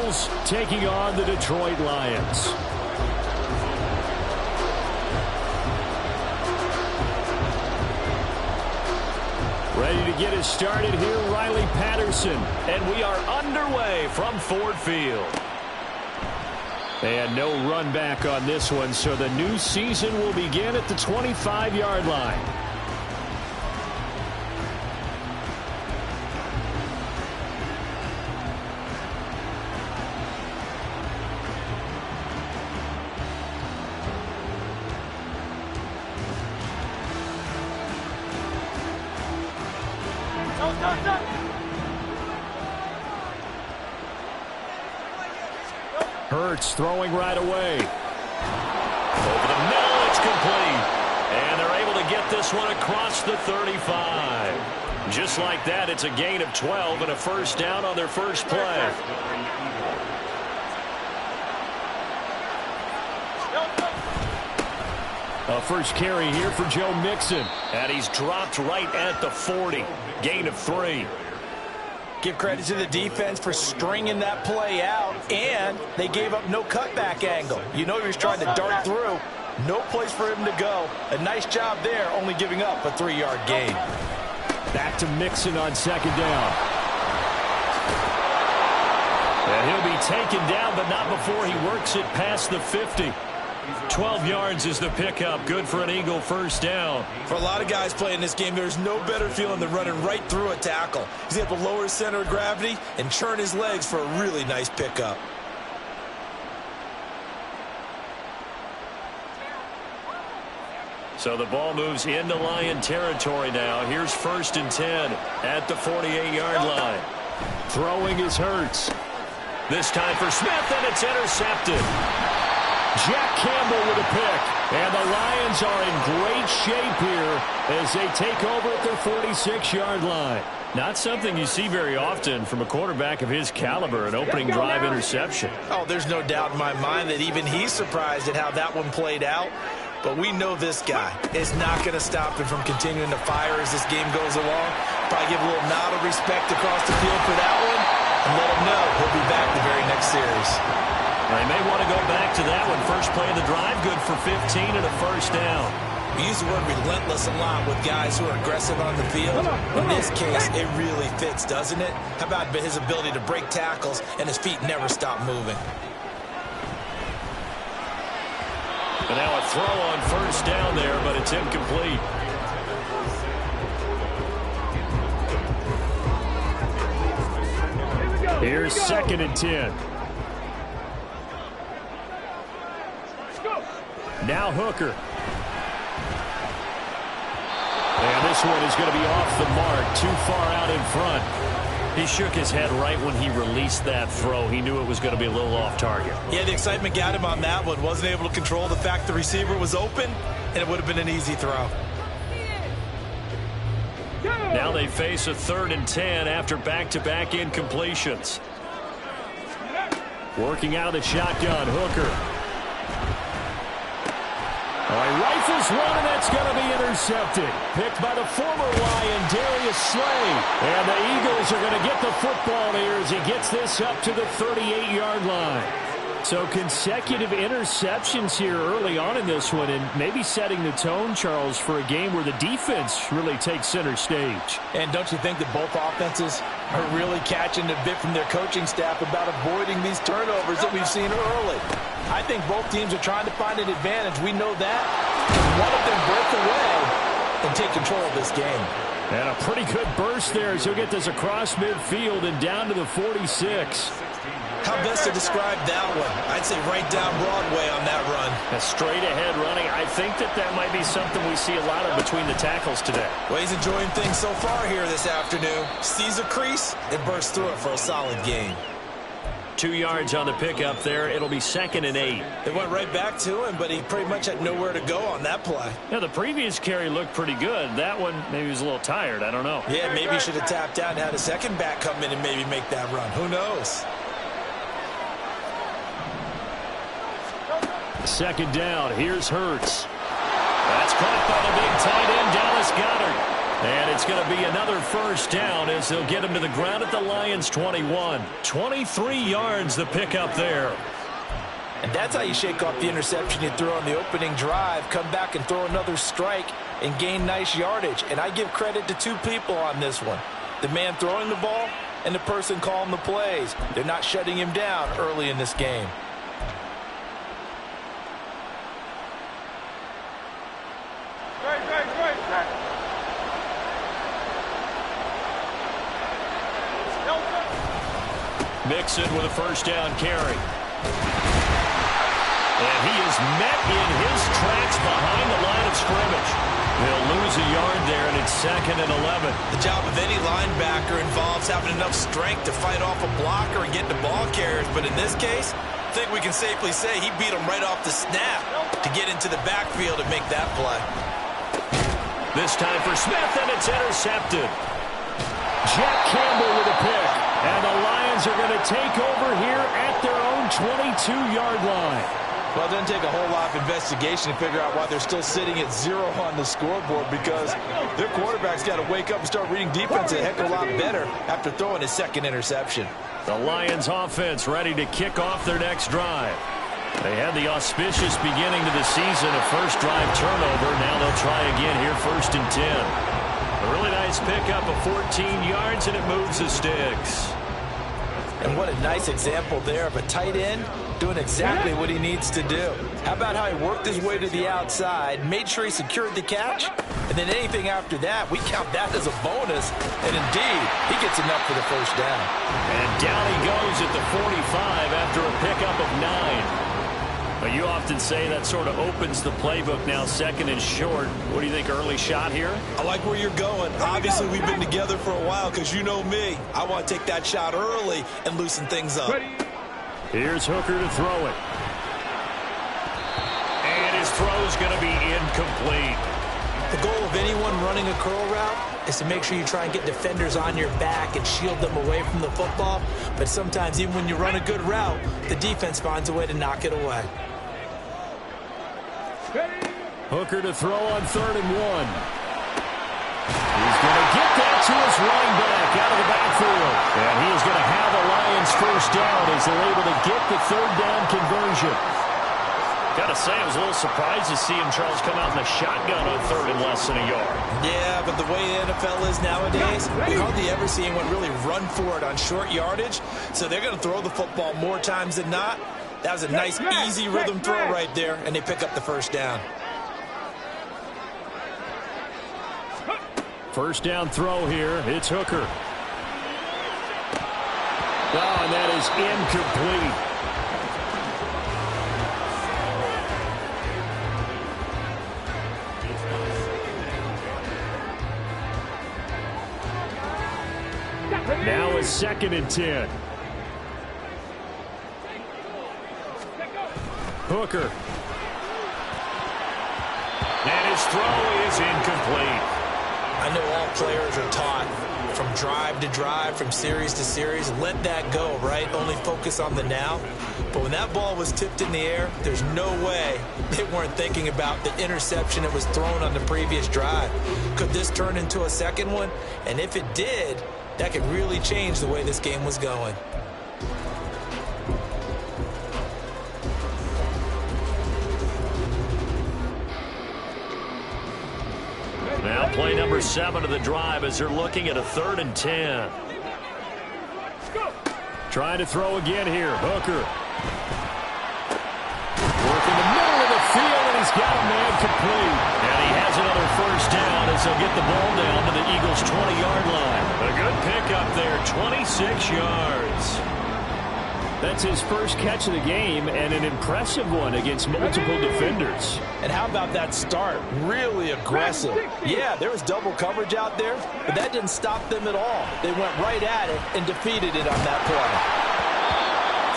Eagles taking on the Detroit Lions. Ready to get us started here, Riley Patterson. And we are underway from Ford Field. And no run back on this one, so the new season will begin at the 25-yard line. Hurts throwing right away. Over the middle, it's complete. And they're able to get this one across the 35. Just like that, it's a gain of 12 and a first down on their first play. A first carry here for Joe Mixon. And he's dropped right at the 40. Gain of 3. Give credit to the defense for stringing that play out, and they gave up no cutback angle. You know he was trying to dart through. No place for him to go. A nice job there, only giving up a 3-yard gain. Back to Mixon on second down. And he'll be taken down, but not before he works it past the 50. 12 yards is the pickup. Good for an Eagle first down. For a lot of guys playing this game, there's no better feeling than running right through a tackle. He's able to lower his center of gravity and churn his legs for a really nice pickup. So the ball moves into Lion territory now. Here's 1st and 10 at the 48-yard line. Throwing is Hurts. This time for Smith, and it's intercepted. Jack Campbell with a pick. And the Lions are in great shape here as they take over at their 46-yard line. Not something you see very often from a quarterback of his caliber, an opening drive interception. Oh, there's no doubt in my mind that even he's surprised at how that one played out. But we know this guy is not going to stop him from continuing to fire as this game goes along. Probably give a little nod of respect across the field for that one and let him know he'll be back the very next series. They may want to go back to that one. First play of the drive, good for 15 and a first down. We use the word relentless a lot with guys who are aggressive on the field. In this case, it really fits, doesn't it? How about his ability to break tackles and his feet never stop moving? And now a throw on first down there, but it's incomplete. Here's 2nd and 10. Now Hooker. And this one is going to be off the mark, too far out in front. He shook his head right when he released that throw. He knew it was going to be a little off target. Yeah, the excitement got him on that one. Wasn't able to control the fact the receiver was open, and it would have been an easy throw. Now they face a 3rd and 10 after back-to-back incompletions. Working out of the shotgun, Hooker. All right, rifles one, and that's going to be intercepted. Picked by the former Lion, Darius Slay. And the Eagles are going to get the football here as he gets this up to the 38-yard line. So consecutive interceptions here early on in this one, and maybe setting the tone, Charles, for a game where the defense really takes center stage. And don't you think that both offenses are really catching a bit from their coaching staff about avoiding these turnovers that we've seen early? I think both teams are trying to find an advantage. We know that. Can one of them break away and take control of this game? And a pretty good burst there as he'll get this across midfield and down to the 46. How best to describe that one? I'd say right down Broadway on that run. A straight ahead running. I think that might be something we see a lot of between the tackles today. Well, he's enjoying things so far here this afternoon. Sees a crease and bursts through it for a solid gain. 2 yards on the pickup there. It'll be 2nd and 8. It went right back to him, but he pretty much had nowhere to go on that play. Now, the previous carry looked pretty good. That one, maybe he was a little tired. I don't know. Yeah, maybe he should have tapped out and had a second back come in and maybe make that run. Who knows? 2nd down. Here's Hurts. That's caught by the big tight end, Dallas Goedert. And it's going to be another first down as they'll get him to the ground at the Lions' 21. 23 yards the pickup there. And that's how you shake off the interception you threw on the opening drive, come back and throw another strike and gain nice yardage. And I give credit to two people on this one. The man throwing the ball and the person calling the plays. They're not shutting him down early in this game. Mixon with a first down carry. And he is met in his tracks behind the line of scrimmage. They'll lose a yard there, and it's 2nd and 11. The job of any linebacker involves having enough strength to fight off a blocker and get the ball carriers. But in this case, I think we can safely say he beat him right off the snap to get into the backfield and make that play. This time for Smith, and it's intercepted. Jack Campbell with a pick. And the Lions are going to take over here at their own 22-yard line. Well, it doesn't take a whole lot of investigation to figure out why they're still sitting at 0 on the scoreboard, because their quarterback's got to wake up and start reading defense a heck of a lot better after throwing his second interception. The Lions offense ready to kick off their next drive. They had the auspicious beginning to the season, a first drive turnover. Now they'll try again here, 1st and 10. A really nice pickup of 14 yards, and it moves the sticks. And what a nice example there of a tight end doing exactly what he needs to do. How about how he worked his way to the outside, made sure he secured the catch, and then anything after that, we count that as a bonus. And indeed, he gets enough for the first down. And down he goes at the 45 after a pickup of 9. But you often say that sort of opens the playbook now, 2nd and short. What do you think, early shot here? I like where you're going. Obviously, we've been together for a while because you know me. I want to take that shot early and loosen things up. Here's Hooker to throw it. And his throw's going to be incomplete. The goal of anyone running a curl route is to make sure you try and get defenders on your back and shield them away from the football. But sometimes, even when you run a good route, the defense finds a way to knock it away. Hooker to throw on 3rd and 1. He's going to get that to his running back out of the backfield. And he is going to have a Lions first down as they're able to get the 3rd down conversion. Got to say, I was a little surprised to see him, Charles, come out in the shotgun on 3rd and less than a yard. Yeah, but the way the NFL is nowadays, we hardly ever see anyone really run for it on short yardage. So they're going to throw the football more times than not. That was a nice, easy rhythm throw right there, and they pick up the first down. First down throw here. It's Hooker. Oh, and that is incomplete. Now is 2nd and 10. Hooker. And his throw is incomplete. I know all players are taught from drive to drive, from series to series, let that go, right? Only focus on the now. But when that ball was tipped in the air, there's no way they weren't thinking about the interception that was thrown on the previous drive. Could this turn into a second one? And if it did, that could really change the way this game was going. Now play number 7 of the drive as they're looking at a 3rd and 10. Trying to throw again here. Hooker. Working the middle of the field, and he's got a man complete. And he has another first down as they'll get the ball down to the Eagles' 20-yard line. A good pickup there, 26 yards. That's his first catch of the game, and an impressive one against multiple defenders. And how about that start? Really aggressive. Yeah, there was double coverage out there, but that didn't stop them at all. They went right at it and defeated it on that play.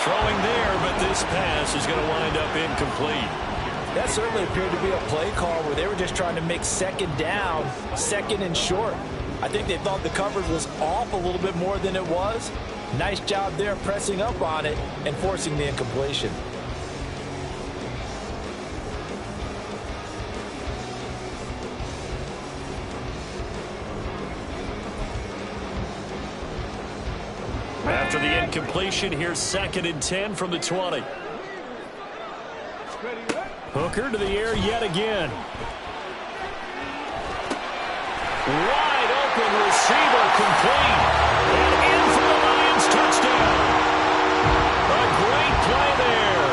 Throwing there, but this pass is going to wind up incomplete. That certainly appeared to be a play call where they were just trying to make 2nd down, 2nd and short. I think they thought the coverage was off a little bit more than it was. Nice job there pressing up on it and forcing the incompletion. incompletion. Here's 2nd and 10 from the 20. Hooker to the air yet again. Wide open receiver, complete. And in for the Lions touchdown. A great play there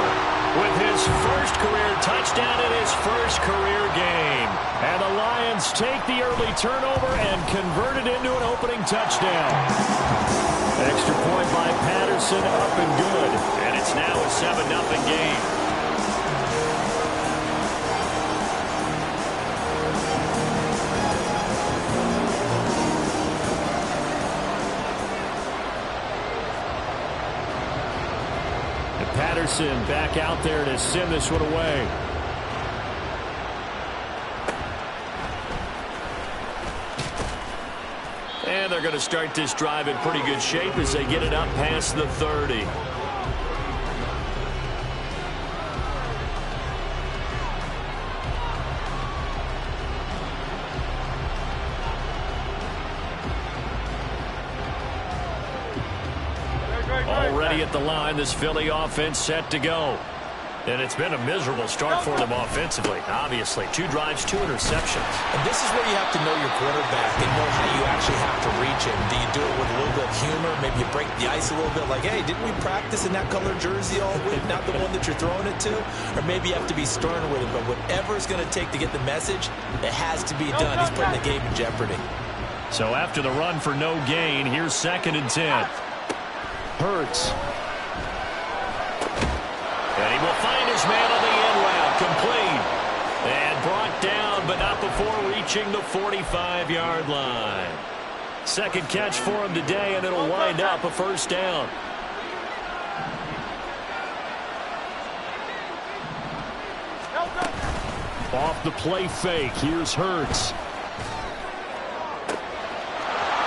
with his first career touchdown in his first career game. And the Lions take the early turnover and convert it into an opening touchdown. Extra point by Patterson, up and good. And it's now a 7-0 game. Patterson back out there to send this one away. And they're going to start this drive in pretty good shape as they get it up past the 30. Already at the line, this Philly offense set to go. And it's been a miserable start for them offensively. Obviously, 2 drives, 2 interceptions. And this is where you have to know your quarterback and know how you actually have to reach him. Do you do it with a little bit of humor? Maybe you break the ice a little bit like, hey, didn't we practice in that color jersey all week? Not the one that you're throwing it to? Or maybe you have to be stern with him. But whatever it's going to take to get the message, it has to be done. He's putting the game in jeopardy. So after the run for no gain, here's 2nd and 10. Hurts. And he will find his man on the end route. Complete. And brought down, but not before reaching the 45-yard line. Second catch for him today, and it'll wind up a first down. Off the play fake. Here's Hurts.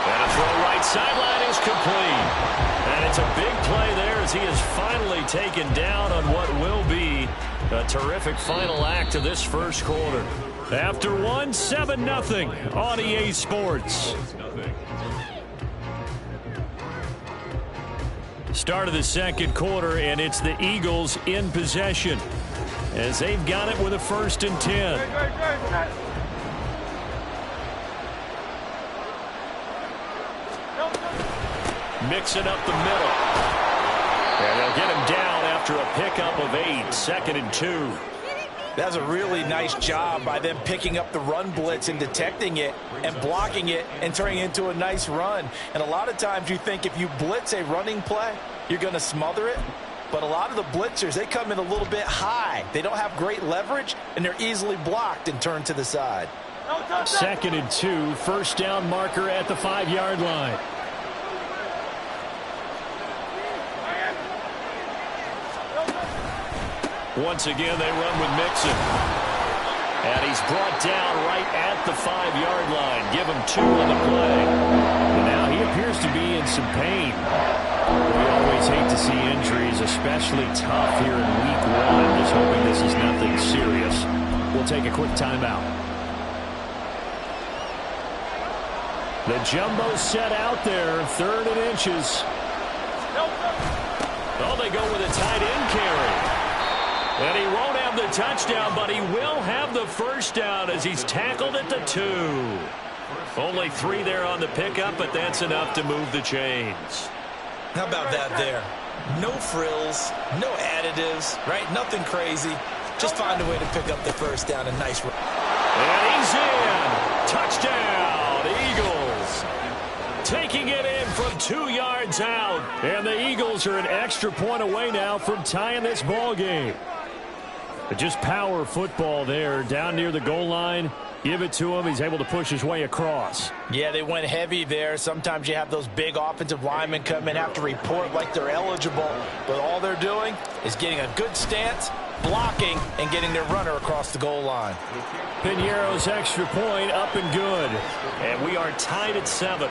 And a throw right sideline is complete. And it's a big play there as he is finally taken down on what will be a terrific final act of this first quarter. After one, 7-0 on EA Sports. Start of the second quarter, and it's the Eagles in possession as they've got it with a 1st and 10. Mixing up the middle. And they'll get him down after a pickup of 8. 2nd and 2. That's a really nice job by them picking up the run blitz and detecting it and blocking it and turning it into a nice run. And a lot of times you think if you blitz a running play, you're going to smother it. But a lot of the blitzers, they come in a little bit high. They don't have great leverage, and they're easily blocked and turned to the side. 2nd and 2. First down marker at the 5-yard line. Once again, they run with Mixon. And he's brought down right at the 5-yard line. Give him 2 on the play. And now he appears to be in some pain. We always hate to see injuries, especially tough here in week 1. Just hoping this is nothing serious. We'll take a quick timeout. The jumbo set out there, 3rd and inches. Oh, they go with a tight end carry. And he won't have the touchdown, but he will have the first down as he's tackled at the 2. Only 3 there on the pickup, but that's enough to move the chains. How about that there? No frills, no additives, right? Nothing crazy. Just find a way to pick up the first down. A nice run. And he's in. Touchdown, Eagles. Taking it in from 2 yards out. And the Eagles are an extra point away now from tying this ball game. But just power football there down near the goal line. Give it to him. He's able to push his way across. Yeah, they went heavy there. Sometimes you have those big offensive linemen come in, have to report like they're eligible. But all they're doing is getting a good stance, blocking, and getting their runner across the goal line. Piñeiro's extra point up and good. And we are tied at 7.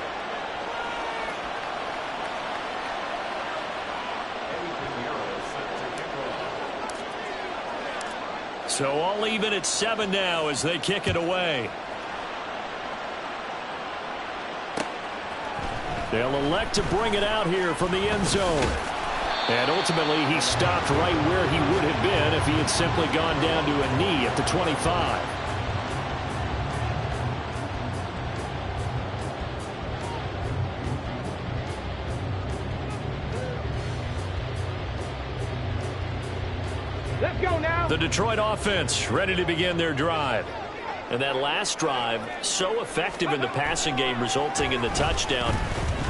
So all even at 7 now as they kick it away. They'll elect to bring it out here from the end zone. And ultimately, he stopped right where he would have been if he had simply gone down to a knee at the 25. Let's go now. The Detroit offense ready to begin their drive. And that last drive, so effective in the passing game, resulting in the touchdown.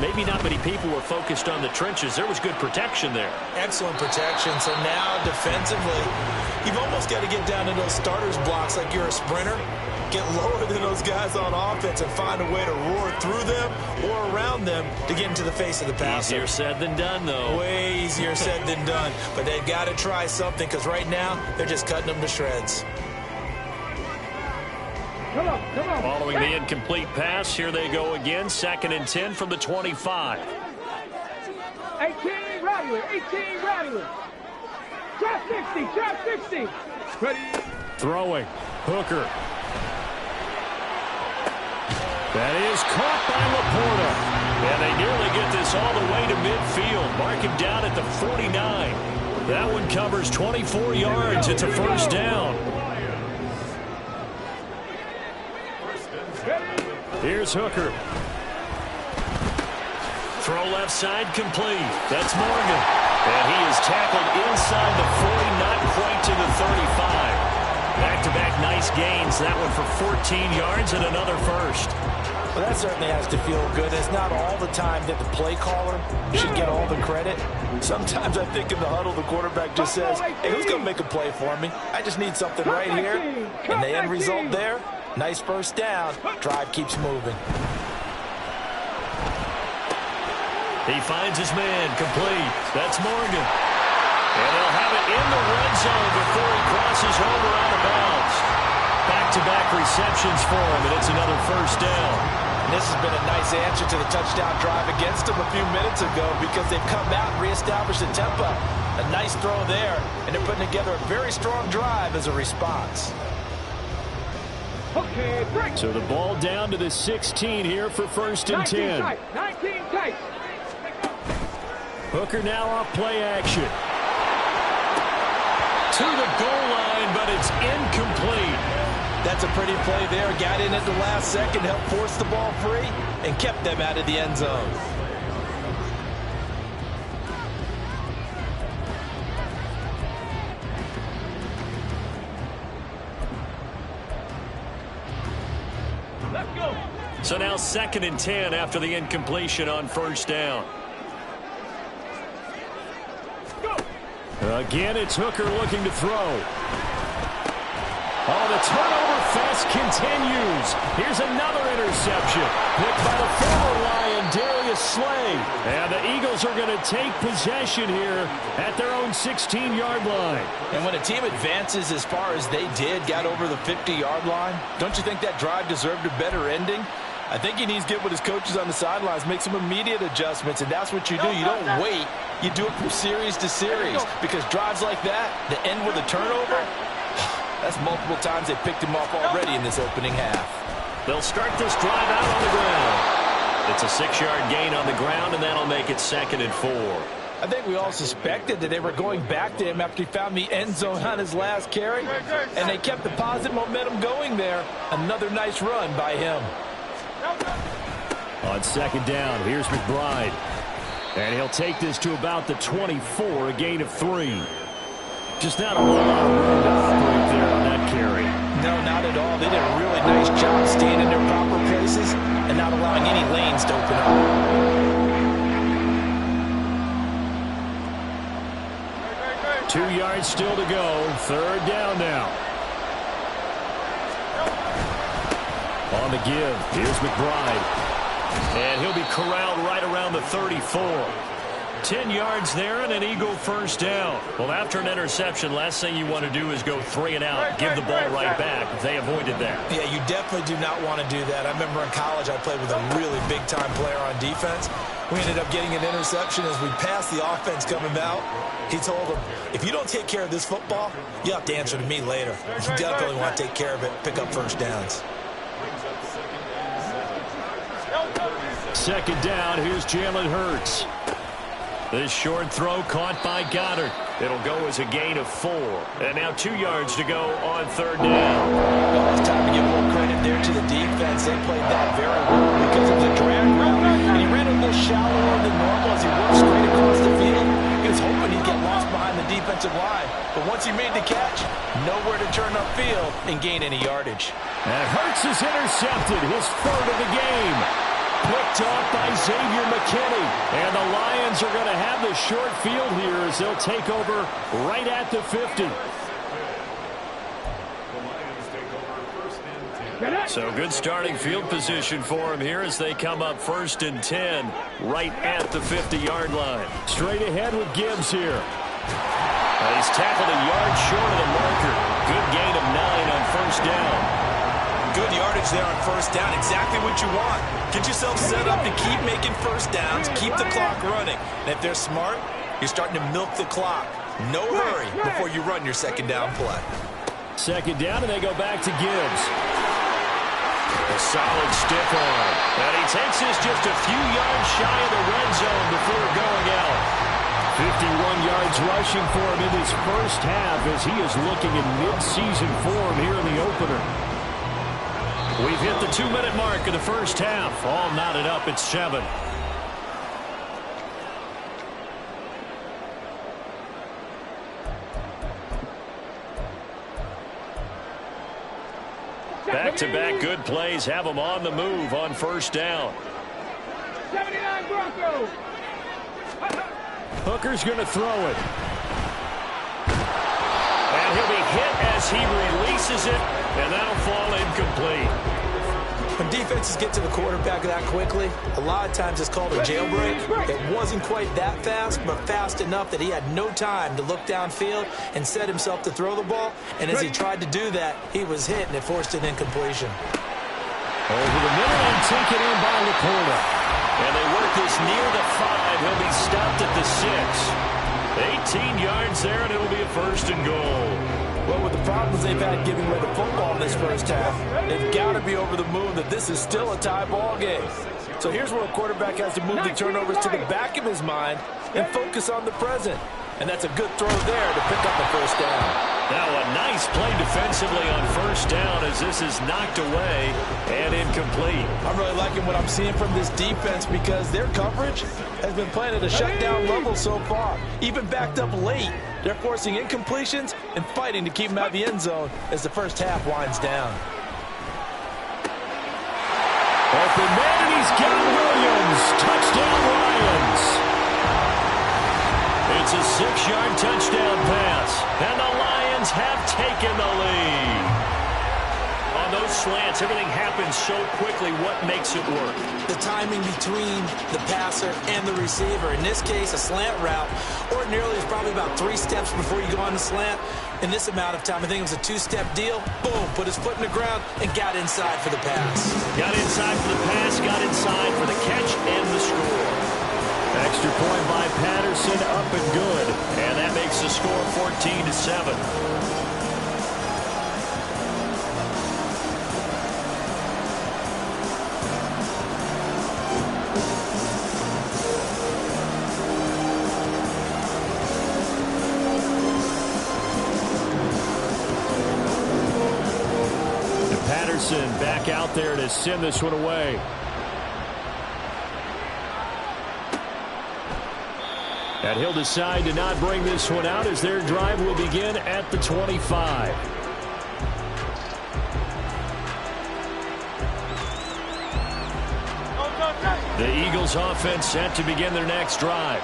Maybe not many people were focused on the trenches. There was good protection there. Excellent protection. So now defensively, you've almost got to get down to those starters blocks like you're a sprinter. Get lower than those guys on offense and find a way to roar through them or around them to get into the face of the passer. Easier said than done, though. Way easier said than done. But they've got to try something because right now they're just cutting them to shreds. Come on, come on. Following the incomplete pass, here they go again. 2nd and 10 from the 25. 18, Rattler, 18, Rattler. Trap 60, trap 60. Ready. Throwing. Hooker. That is caught by Laporta. And they nearly get this all the way to midfield. Mark him down at the 49. That one covers 24 yards. It's a first down. Here's Hooker. Throw left side complete. That's Morgan. And he is tackled inside the 40, not quite to the 35. Back-to-back nice gains. That one for 14 yards and another first. Well, that certainly has to feel good. It's not all the time that the play caller should get all the credit. Sometimes I think in the huddle, the quarterback just says, hey, who's going to make a play for me? I just need something right here. And the end result there, nice first down. Drive keeps moving. He finds his man complete. That's Morgan. And they'll have it in the red zone before he crosses over out of bounds. Back-to-back receptions for him, and it's another first down. And this has been a nice answer to the touchdown drive against them a few minutes ago because they've come out and reestablished the tempo. A nice throw there, and they're putting together a very strong drive as a response. Okay, break. So the ball down to the 16 here for 1st and 10. 19 tight. Hooker now off play action. To the goal line, but it's incomplete. That's a pretty play there. Got in at the last second, helped force the ball free, and kept them out of the end zone. Let's go. So now 2nd and 10 after the incompletion on first down. Again, it's Hooker looking to throw. Oh, the turnover fest continues. Here's another interception. Picked by the former Lion, Darius Slay. And the Eagles are going to take possession here at their own 16-yard line. And when a team advances as far as they did, got over the 50-yard line, don't you think that drive deserved a better ending? I think he needs to get with his coaches on the sidelines, make some immediate adjustments, and that's what you do. You don't wait. You do it from series to series because drives like that, that end with a turnover, that's multiple times they picked him off already in this opening half. They'll start this drive out on the ground. It's a 6-yard gain on the ground, and that'll make it 2nd and 4. I think we all suspected that they were going back to him after he found the end zone on his last carry, and they kept the positive momentum going there. Another nice run by him. On 2nd down, here's McBride. And he'll take this to about the 24, a gain of 3. Just not a whole lot of room to operate there on that carry. No, not at all. They did a really nice job staying in their proper places and not allowing any lanes to open up. 2 yards still to go. 3rd down now. On the give, here's McBride. And he'll be corralled right around the 34. 10 yards there and an Eagle first down. Well, after an interception, last thing you want to do is go 3 and out, give the ball right back. They avoided that. Yeah, you definitely do not want to do that. I remember in college I played with a really big-time player on defense. We ended up getting an interception as we passed the offense coming out. He told him, if you don't take care of this football, you have to answer to me later. You definitely want to take care of it, pick up first downs. second down. Here's Jalen Hurts. This short throw caught by Goddard. It'll go as a gain of 4. And now 2 yards to go on third down. Well, it's time to give a little credit there to the defense. They played that very well because it was a drag route, and he ran a little shallower than normal as he worked straight across the field. He was hoping he'd get lost behind the defensive line. But once he made the catch, nowhere to turn upfield and gain any yardage. And Hurts is intercepted, his 3rd of the game. Picked off by Xavier McKinney. And the Lions are going to have the short field here as they'll take over right at the 50. So good starting field position for him here as they come up 1st and 10 right at the 50-yard line. Straight ahead with Gibbs here. He's tackled a yard short of the marker. Good gain of 9 on 1st down. Good yardage there on 1st down. Exactly what you want. Get yourself set up to keep making 1st downs, keep the clock running. And if they're smart, you're starting to milk the clock. No hurry before you run your 2nd down play. 2nd down, and they go back to Gibbs. A solid stiff arm. And he takes this just a few yards shy of the red zone before going out. 51 yards rushing for him in his first half as he is looking in mid-season form here in the opener. We've hit the 2-minute mark of the first half. All knotted up at 7. Back-to-back good plays have them on the move on 1st down. 79 Broncos. Hooker's going to throw it. And he'll be hit as he releases it, and that'll fall incomplete. When defenses get to the quarterback that quickly, a lot of times it's called a jailbreak. It wasn't quite that fast, but fast enough that he had no time to look downfield and set himself to throw the ball. And as he tried to do that, he was hit, and it forced an incompletion. Over the middle and taken in by LaPorta. And they work this near the 5. He'll be stopped at the 6. 18 yards there, and it'll be a 1st and goal. Well, with the problems they've had giving away the football in this first half, they've got to be over the moon that this is still a tie ball game. So here's where a quarterback has to move the turnovers to the back of his mind and focus on the present. And that's a good throw there to pick up the 1st down. Now a nice play defensively on 1st down as this is knocked away and incomplete. I'm really liking what I'm seeing from this defense because their coverage has been playing at a shutdown level so far. Even backed up late, they're forcing incompletions and fighting to keep them out of the end zone as the first half winds down. Open man, and he's got Williams. Touchdown, Lions. It's a 6-yard touchdown pass, and the Lions have taken the lead. On those slants, everything happens so quickly. What makes it work? The timing between the passer and the receiver. In this case, a slant route ordinarily is probably about 3 steps before you go on the slant. In this amount of time, I think it was a 2-step deal. Boom, put his foot in the ground and got inside for the pass. Got inside for the pass, got inside for the catch and the score. Extra point by Patterson, up and good. And that makes the score 14-7. And Patterson back out there to send this one away. And he'll decide to not bring this one out as their drive will begin at the 25. The Eagles offense set to begin their next drive.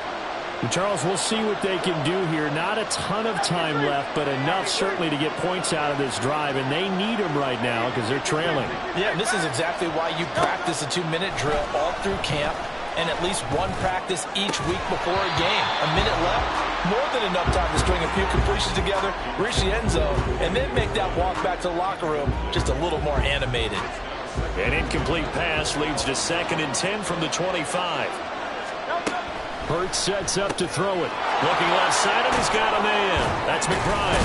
And Charles, we'll see what they can do here. Not a ton of time left, but enough certainly to get points out of this drive, and they need them right now because they're trailing. Yeah, and this is exactly why you practice a 2-minute drill all through camp and at least one practice each week before a game. A minute left, more than enough time to string a few completions together, reach the end zone, and then make that walk back to the locker room just a little more animated. An incomplete pass leads to 2nd and 10 from the 25. Hurts sets up to throw it. Looking left side, and he's got a man. That's McBride.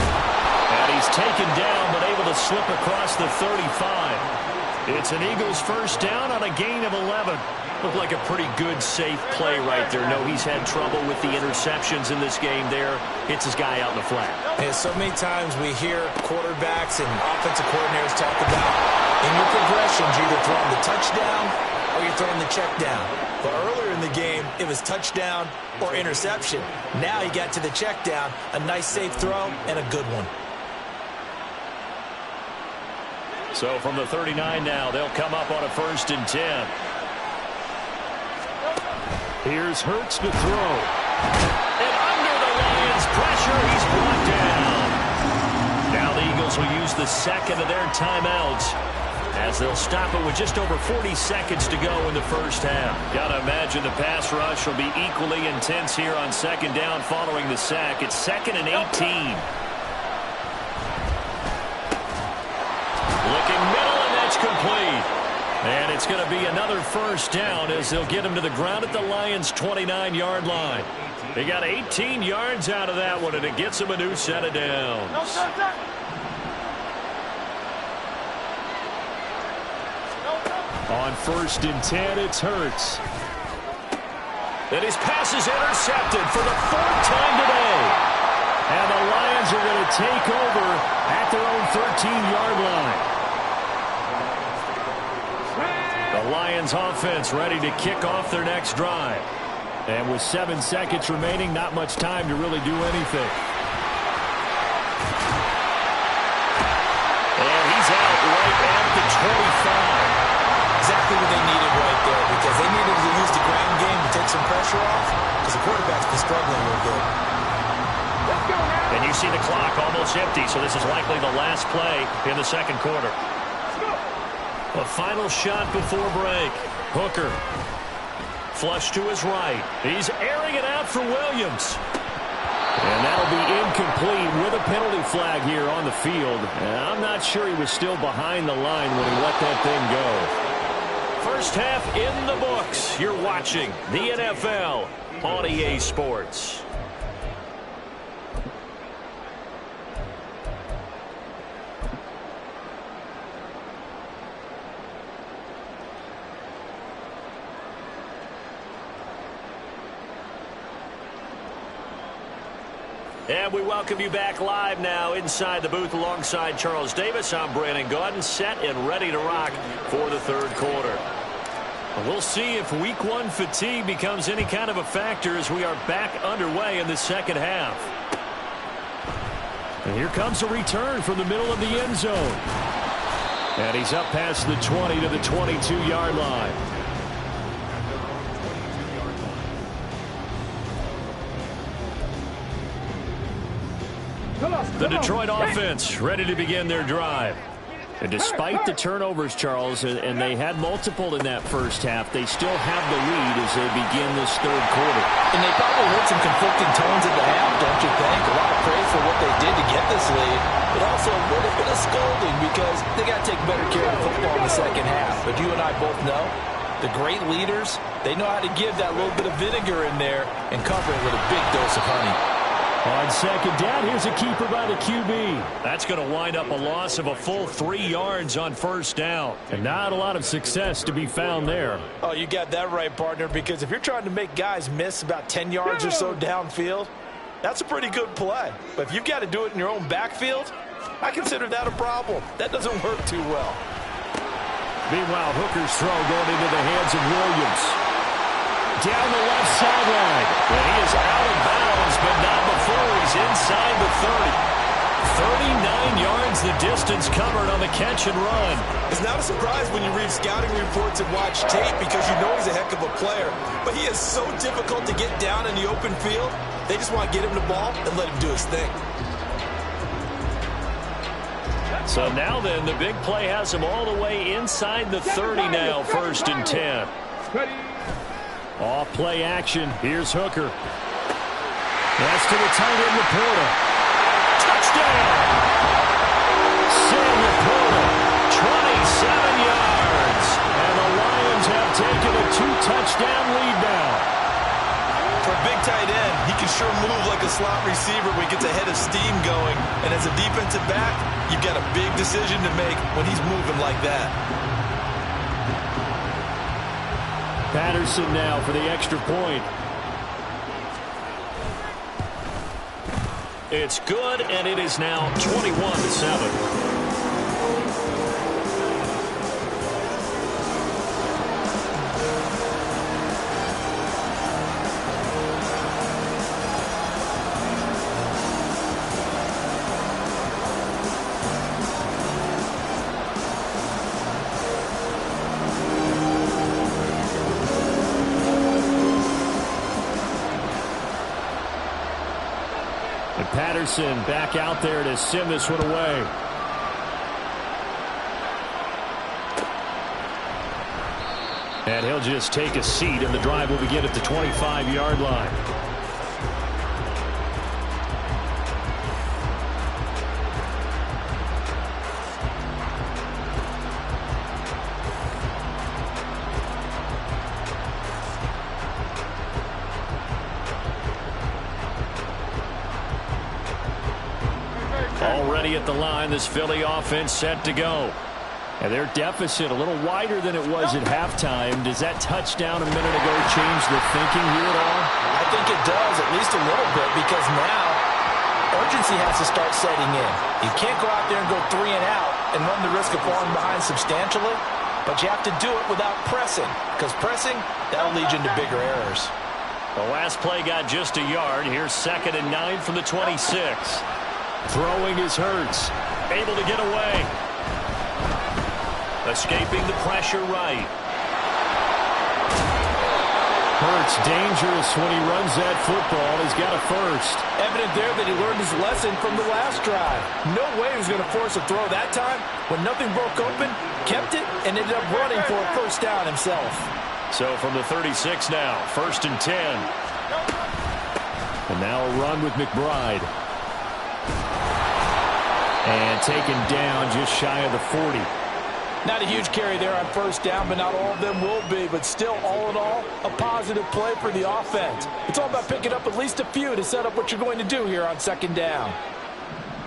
And he's taken down, but able to slip across the 35. It's an Eagles 1st down on a gain of 11. Looked like a pretty good, safe play right there. No, he's had trouble with the interceptions in this game there. Hits his guy out in the flat. And so many times we hear quarterbacks and offensive coordinators talk about in your progressions, you're either throwing the touchdown or you're throwing the check down. But earlier in the game, it was touchdown or interception. Now he got to the check down, a nice safe throw, and a good one. So from the 39 now, they'll come up on a 1st and 10. Here's Hurts to throw. And under the Lions' pressure, he's brought down. Now the Eagles will use the second of their timeouts as they'll stop it with just over 40 seconds to go in the first half. Gotta imagine the pass rush will be equally intense here on 2nd down following the sack. It's 2nd and 18. Looking middle, and that's complete. And it's going to be another 1st down as they'll get him to the ground at the Lions' 29-yard line. They got 18 yards out of that one, and it gets them a new set of downs. On 1st and 10, it's Hurts. And his pass is intercepted for the 4th time today. And the Lions are going to take over at their own 13-yard line. The Lions offense ready to kick off their next drive. And with 7 seconds remaining, not much time to really do anything. And he's out right at the 25. Exactly what they needed right there, because they needed to use the ground game to take some pressure off, because the quarterback's been struggling a little bit. And you see the clock almost empty, so this is likely the last play in the 2nd quarter. A final shot before break. Hooker. Flush to his right. He's airing it out for Williams. And that'll be incomplete with a penalty flag here on the field. And I'm not sure he was still behind the line when he let that thing go. First half in the books. You're watching the NFL on EA Sports. And we welcome you back live now inside the booth alongside Charles Davis. I'm Brandon Gaudin, set and ready to rock for the 3rd quarter. We'll see if Week 1 fatigue becomes any kind of a factor as we are back underway in the 2nd half. And here comes a return from the middle of the end zone. And he's up past the 20 to the 22-yard line. The Detroit offense ready to begin their drive. And despite the turnovers, Charles, and they had multiple in that first half, they still have the lead as they begin this 3rd quarter. And they probably heard some conflicting tones at the half, don't you think? A lot of praise for what they did to get this lead, but also a little bit of scolding because they got to take better care of the football in the 2nd half. But you and I both know the great leaders, they know how to give that little bit of vinegar in there and cover it with a big dose of honey. On 2nd down, here's a keeper by the QB. That's going to wind up a loss of a full 3 yards on 1st down. And not a lot of success to be found there. Oh, you got that right, partner, because if you're trying to make guys miss about 10 yards or so downfield, that's a pretty good play. But if you've got to do it in your own backfield, I consider that a problem. That doesn't work too well. Meanwhile, Hooker's throw going into the hands of Williams. Down the left sideline. And he is out of bounds, but not before he's inside the 30. 39 yards the distance covered on the catch and run. It's not a surprise when you read scouting reports and watch tape because you know he's a heck of a player. But he is so difficult to get down in the open field. They just want to get him the ball and let him do his thing. So now then, the big play has him all the way inside the 30 now, 1st and 10. Off play action. Here's Hooker. That's to the tight end, Laporta. Touchdown! Sam Laporta, 27 yards. And the Lions have taken a 2-touchdown lead now. For a big tight end, he can sure move like a slot receiver when he gets a head of steam going. And as a defensive back, you've got a big decision to make when he's moving like that. Patterson now for the extra point. It's good, and it is now 21-7. Patterson back out there to send this one away. And he'll just take a seat, and the drive will begin at the 25-yard line. Already at the line, this Philly offense set to go. And their deficit a little wider than it was at halftime. Does that touchdown a minute ago change the thinking here at all? I think it does, at least a little bit, because now urgency has to start setting in. You can't go out there and go 3 and out and run the risk of falling behind substantially, but you have to do it without pressing, because pressing, that'll lead you into bigger errors. The last play got just a yard. Here's 2nd and 9 from the 26. Throwing is Hurts. Able to get away. Escaping the pressure right. Hurts dangerous when he runs that football. He's got a first. Evident there that he learned his lesson from the last drive. No way he was going to force a throw that time. When nothing broke open, kept it, and ended up running for a first down himself. So from the 36 now, 1st and 10. And now a run with McBride. And taken down just shy of the 40. Not a huge carry there on first down, but not all of them will be. But still, all in all, a positive play for the offense. It's all about picking up at least a few to set up what you're going to do here on 2nd down.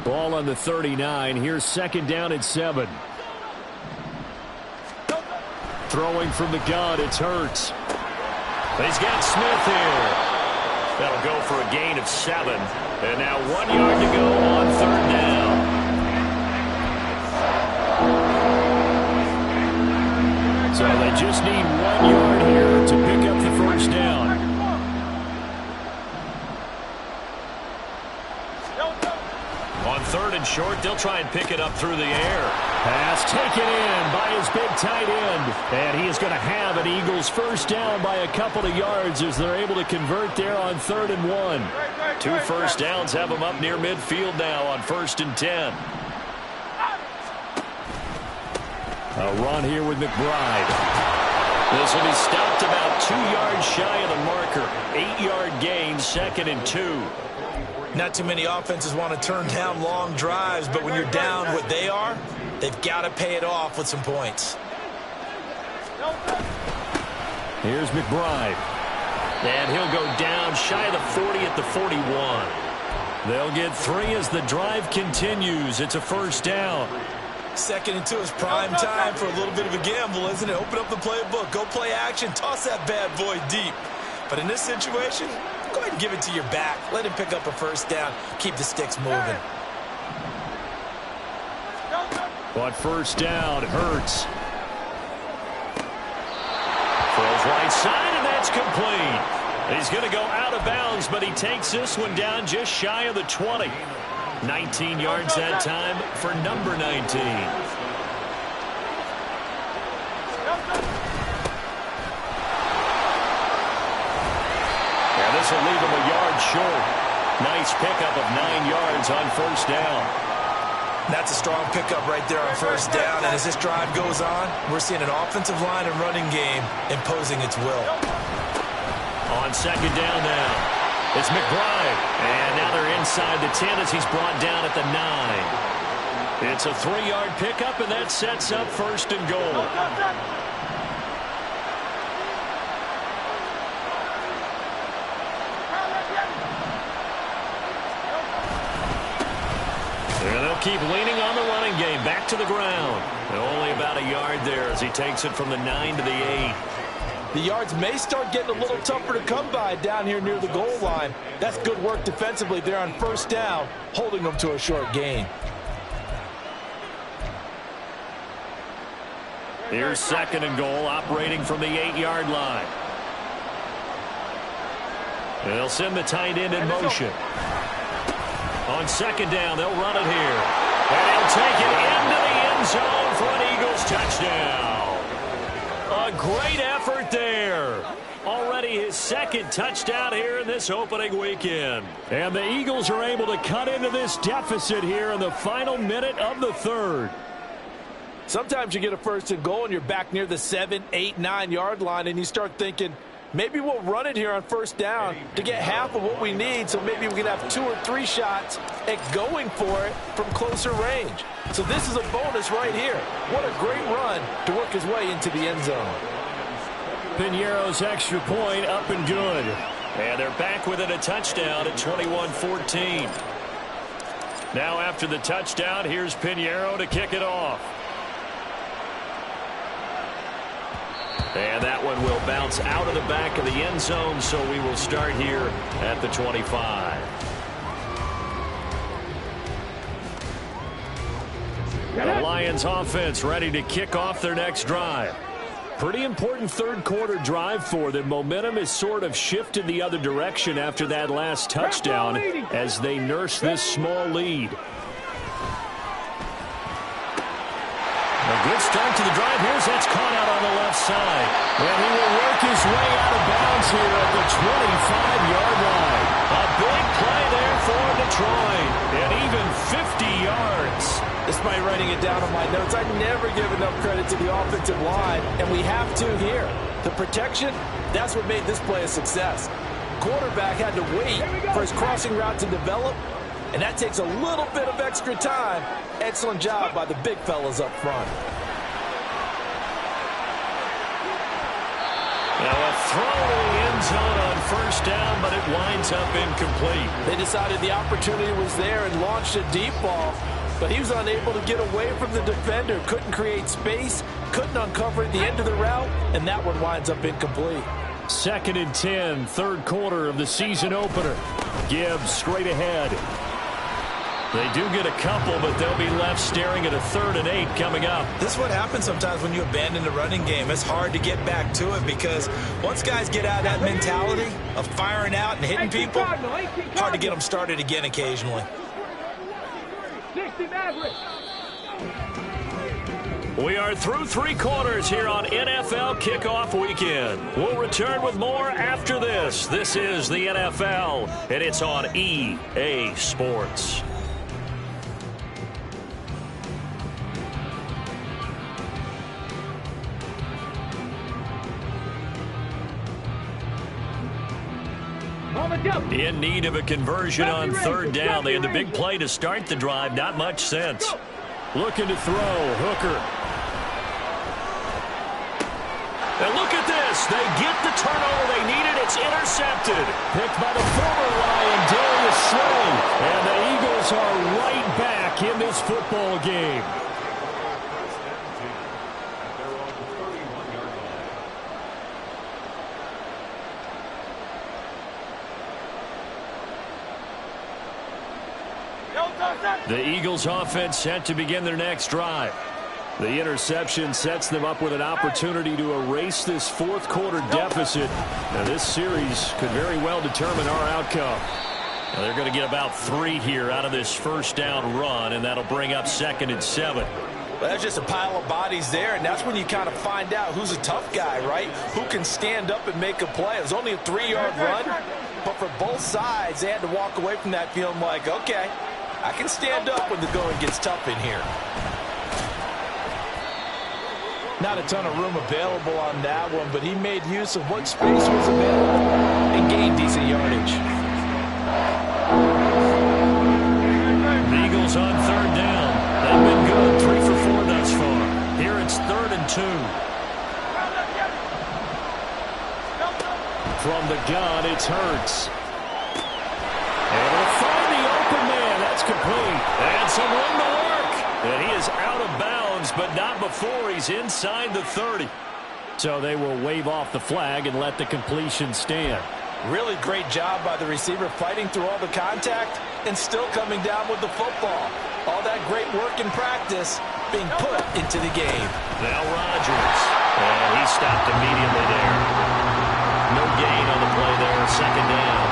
Ball on the 39. Here's 2nd down and 7. Throwing from the gun, it's Hurts. He's got Smith here. That'll go for a gain of 7. And now 1 yard to go on 3rd down. So they just need 1 yard here to pick up the first down. On 3rd and short, they'll try and pick it up through the air. Pass taken in by his big tight end. And he is going to have an Eagles first down by a couple of yards as they're able to convert there on 3rd and 1. 2 first downs have them up near midfield now on 1st and 10. A run here with McBride. This will be stopped about 2 yards shy of the marker. 8-yard gain, 2nd and 2. Not too many offenses want to turn down long drives, but when you're down what they are, they've got to pay it off with some points. Here's McBride. And he'll go down shy of the 40 at the 41. They'll get 3 as the drive continues. It's a first down. 2nd and 2 is prime time for a little bit of a gamble, isn't it? Open up the playbook, go play action, toss that bad boy deep. But in this situation, go ahead and give it to your back. Let him pick up a first down. Keep the sticks moving. On first down, Hurts. Throws right side, and that's complete. He's going to go out of bounds, but he takes this one down just shy of the 20. 19 yards that time for number 19. Yeah, this will leave him a yard short. Nice pickup of 9 yards on first down. That's a strong pickup right there on first down. And as this drive goes on, we're seeing an offensive line and running game imposing its will. On 2nd down now. It's McBride, and now they're inside the 10 as he's brought down at the 9. It's a 3-yard pickup, and that sets up 1st and goal. And they'll keep leaning on the running game, back to the ground. And only about a yard there as he takes it from the 9 to the 8. The yards may start getting a little tougher to come by down here near the goal line. That's good work defensively there on first down, holding them to a short gain. Here's second and goal, operating from the 8-yard line. They'll send the tight end in motion. On second down, they'll run it here. And he'll take it into the end zone for an Eagles touchdown. A great effort there. Already his second touchdown here in this opening weekend. And the Eagles are able to cut into this deficit here in the final minute of the third. Sometimes you get a first and goal and you're back near the 7, 8, 9-yard line and you start thinking, maybe we'll run it here on first down to get half of what we need, so maybe we can have 2 or 3 shots at going for it from closer range. So this is a bonus right here. What a great run to work his way into the end zone. Piñeiro's extra point up and good. And they're back within a touchdown at 21-14. Now after the touchdown, here's Piñeiro to kick it off. And that one will bounce out of the back of the end zone, so we will start here at the 25. The Lions offense ready to kick off their next drive. Pretty important third quarter drive for them. Momentum has sort of shifted the other direction after that last touchdown as they nurse this small lead. A good start to the drive. Here's that's caught out on the left side. And he will work his way out of bounds here at the 25-yard line. A big play there for Detroit. And even 50 yards. Despite writing it down on my notes, I never give enough credit to the offensive line, and we have to here. The protection, that's what made this play a success. Quarterback had to wait for his crossing route to develop, and that takes a little bit of extra time. Excellent job by the big fellas up front. Now a throw to the end zone on first down, but it winds up incomplete. They decided the opportunity was there and launched a deep ball, but he was unable to get away from the defender. Couldn't create space, couldn't uncover the end of the route, and that one winds up incomplete. 2nd and 10, third quarter of the season opener. Gibbs straight ahead. They do get a couple, but they'll be left staring at a 3rd and 8 coming up. This is what happens sometimes when you abandon the running game. It's hard to get back to it because once guys get out of that mentality of firing out and hitting people, hard to get them started again occasionally. We are through 3 quarters here on NFL Kickoff Weekend. We'll return with more after this. This is the NFL, and it's on EA Sports. In need of a conversion on 3rd down. They had the big play to start the drive. Not much sense. Looking to throw. Hooker. And look at this. They get the turnover they needed. It's intercepted. Picked by the former Lion, Darius Slay. And the Eagles are right back in this football game. The Eagles offense set to begin their next drive. The interception sets them up with an opportunity to erase this 4th quarter deficit. Now this series could very well determine our outcome. Now they're going to get about 3 here out of this first down run, and that'll bring up 2nd and 7. Well, that's just a pile of bodies there, and that's when you kind of find out who's a tough guy, right? Who can stand up and make a play. It was only a 3-yard run, but for both sides, they had to walk away from that feeling like, okay, I can stand up when the going gets tough in here. Not a ton of room available on that one, but he made use of what space was available and gained decent yardage. The Eagles on 3rd down. They've been good, 3 for 4 thus far. Here it's 3rd and 2. From the gun, it's Hurts. And they'll find the open man. That's complete. And some room to work. And he is out of bounds, but not before he's inside the 30. So they will wave off the flag and let the completion stand. Really great job by the receiver fighting through all the contact and still coming down with the football. All that great work in practice being put into the game. Now Rodgers. And he stopped immediately there. No gain on the play there. Second down.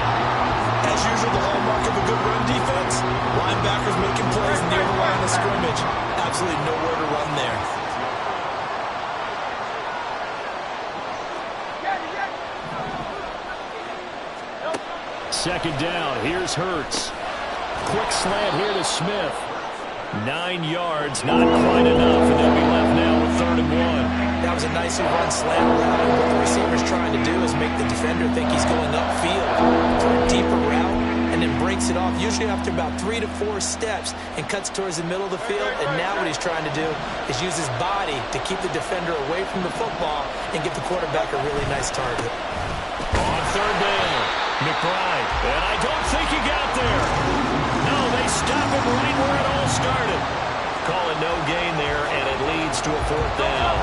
As usual, the hallmark of a good run defense. Linebackers making plays near the line of scrimmage. Absolutely nowhere to run there. Second down. Here's Hurts. Quick slant here to Smith. 9 yards, not quite enough, and they'll be left now with 3rd and 1. That was a nicely run slant route. What the receiver's trying to do is make the defender think he's going upfield for a deeper route, and then breaks it off, usually after about 3 to 4 steps, and cuts towards the middle of the field. And now what he's trying to do is use his body to keep the defender away from the football and give the quarterback a really nice target. On 3rd down, McBride, and I don't think he got there. No, they stop him right where it all started. Call it no gain there, and it leads to a 4th down.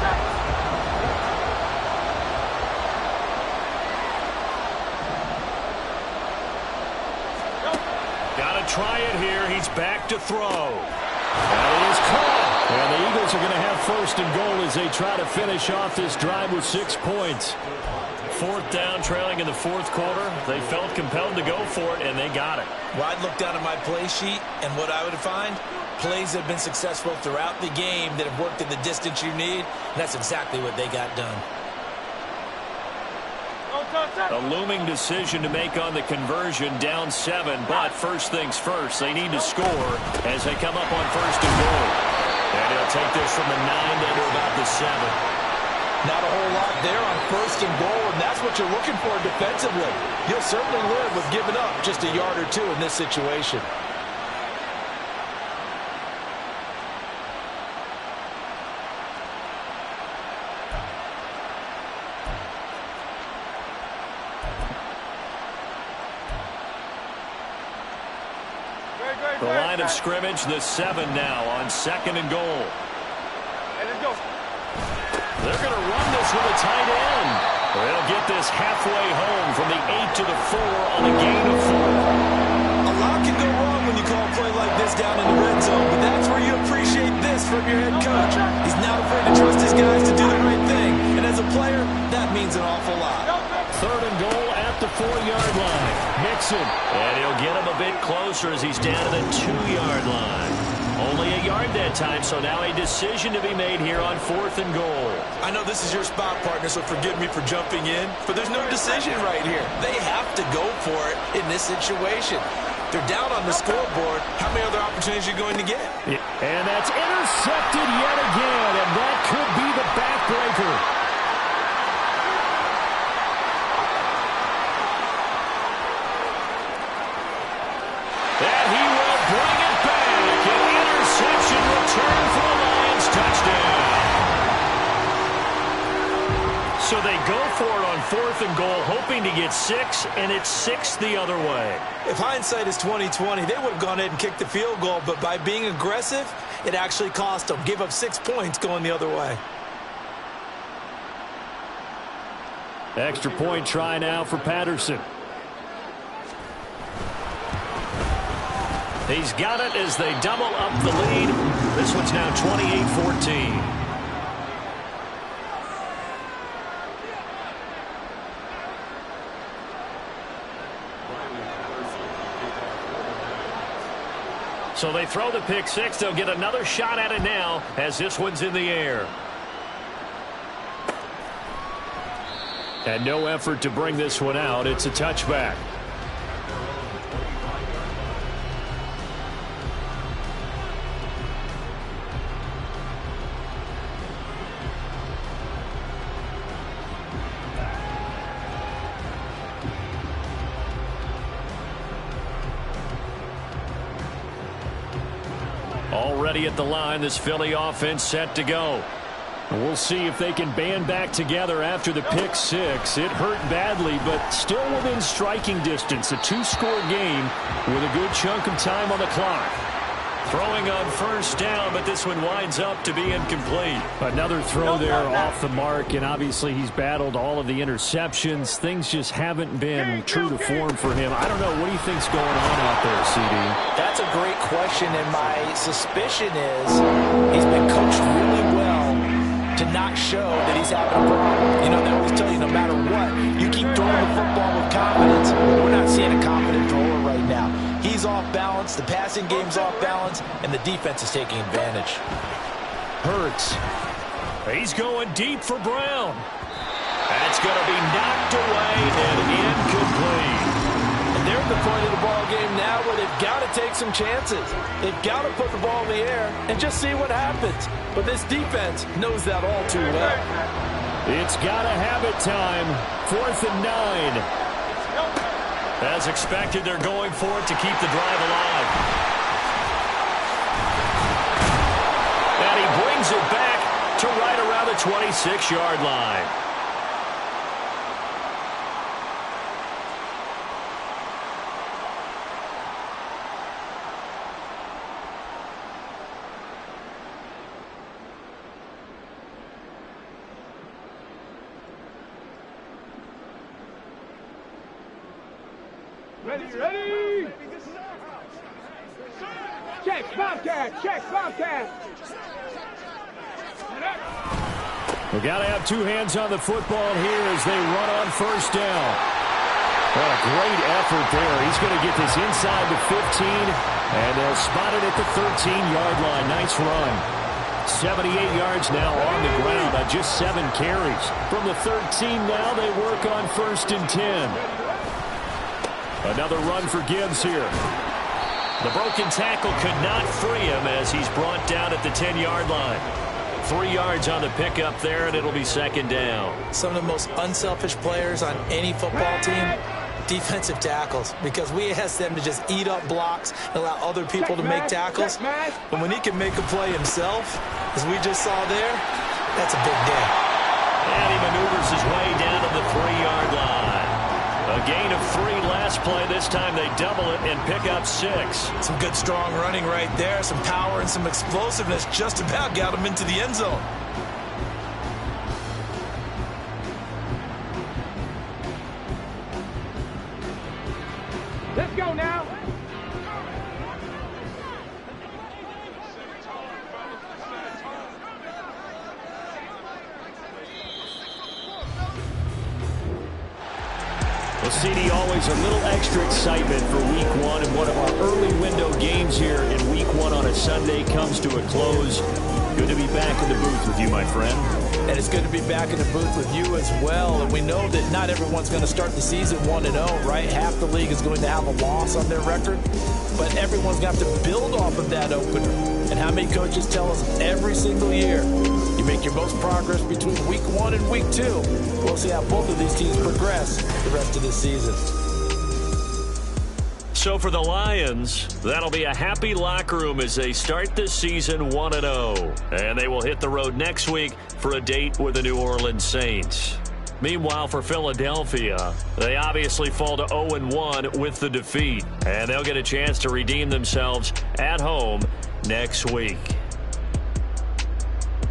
Got to try it here. He's back to throw. That is caught. And the Eagles are going to have 1st and goal as they try to finish off this drive with 6 points. 4th down, trailing in the 4th quarter. They felt compelled to go for it, and they got it. Well, I'd look down at my play sheet, and what I would find, plays that have been successful throughout the game that have worked in the distance you need, and that's exactly what they got done. A looming decision to make on the conversion, down 7, but first things first, they need to score as they come up on 1st and goal. And he'll take this from the 9 down to about the 7. Not a whole lot there on 1st and goal, and that's what you're looking for defensively. You'll certainly live with giving up just a yard or 2 in this situation. The line of scrimmage, the 7 now on 2nd and goal. They're going to run this with a tight end. They'll get this halfway home from the 8 to the 4 on a gain of 4. A lot can go wrong when you call a play like this down in the red zone, but that's where you appreciate this from your head coach. He's not afraid to trust his guys to do the right thing, and as a player, that means an awful lot. 3rd and goal at the 4-yard line. Mixon, and he'll get him a bit closer as he's down to the 2-yard line. Only a yard that time, so now a decision to be made here on 4th and goal. I know this is your spot, partner, so forgive me for jumping in, but there's no decision right here. They have to go for it in this situation. They're down on the scoreboard. How many other opportunities are you going to get? And that's intercepted yet again, and that could be the backbreaker. And he will bring it back. An interception return for the Lions. Touchdown. So they go for it on 4th and goal, hoping to get 6, and it's 6 the other way. If hindsight is 20/20, they would have gone ahead and kicked the field goal, but by being aggressive, it actually cost them. Give up 6 points going the other way. Extra point try now for Patterson. He's got it as they double up the lead. This one's now 28-14. So they throw the pick 6. They'll get another shot at it now as this one's in the air. And no effort to bring this one out. It's a touchback. Already at the line, this Philly offense set to go. We'll see if they can band back together after the pick 6. It hurt badly, but still within striking distance. A 2-score game with a good chunk of time on the clock. Throwing on first down, but this one winds up to be incomplete. Another throw there off the mark, and obviously he's battled all of the interceptions. Things just haven't been true to form for him. I don't know. What do you think's going on out there, CD? That's a great question, and my suspicion is he's been coached really well to not show that he's having a problem. You know, they always tell you no matter what, you keep throwing the football with confidence. We're not seeing a confident thrower right now. He's off balance, the passing game's off balance, and the defense is taking advantage. Hurts. He's going deep for Brown. That's going to be knocked away and incomplete. And they're at the point of the ball game now where they've got to take some chances. They've got to put the ball in the air and just see what happens. But this defense knows that all too well. It's got to have it time. 4th and 9. As expected, they're going for it to keep the drive alive. And he brings it back to right around the 26-yard line. Ready? Check, Bobcat, check, Bobcat. We've got to have two hands on the football here as they run on first down. What a great effort there. He's going to get this inside the 15, and they'll spot it at the 13-yard line. Nice run. 78 yards now on the ground on just 7 carries. From the 13 now, they work on 1st and 10. Another run for Gibbs here. The broken tackle could not free him as he's brought down at the 10-yard line. 3 yards on the pickup there, and it'll be 2nd down. Some of the most unselfish players on any football team, defensive tackles, because we ask them to just eat up blocks and allow other people to make tackles. But when he can make a play himself, as we just saw there, that's a big day. And he maneuvers his way down to the 3-yard line. A gain of 3 last play. This time they double it and pick up 6. Some good, strong running right there. Some power and some explosiveness just about got him into the end zone. Let's go now. Well, CD, always a little extra excitement for Week 1, and one of our early window games here in Week 1 on a Sunday comes to a close. Good to be back in the booth with you, my friend. And it's good to be back in the booth with you as well. And we know that not everyone's going to start the season 1-0, right? Half the league is going to have a loss on their record. But everyone's got to build off of that opener. And how many coaches tell us every single year, you make your most progress between Week 1 and Week 2. We'll see how both of these teams progress the rest of this season. So for the Lions, that'll be a happy locker room as they start this season 1-0. And they will hit the road next week for a date with the New Orleans Saints. Meanwhile, for Philadelphia, they obviously fall to 0-1 with the defeat. And they'll get a chance to redeem themselves at home next week.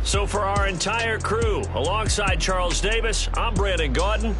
So for our entire crew, alongside Charles Davis, I'm Brandon Gaudin.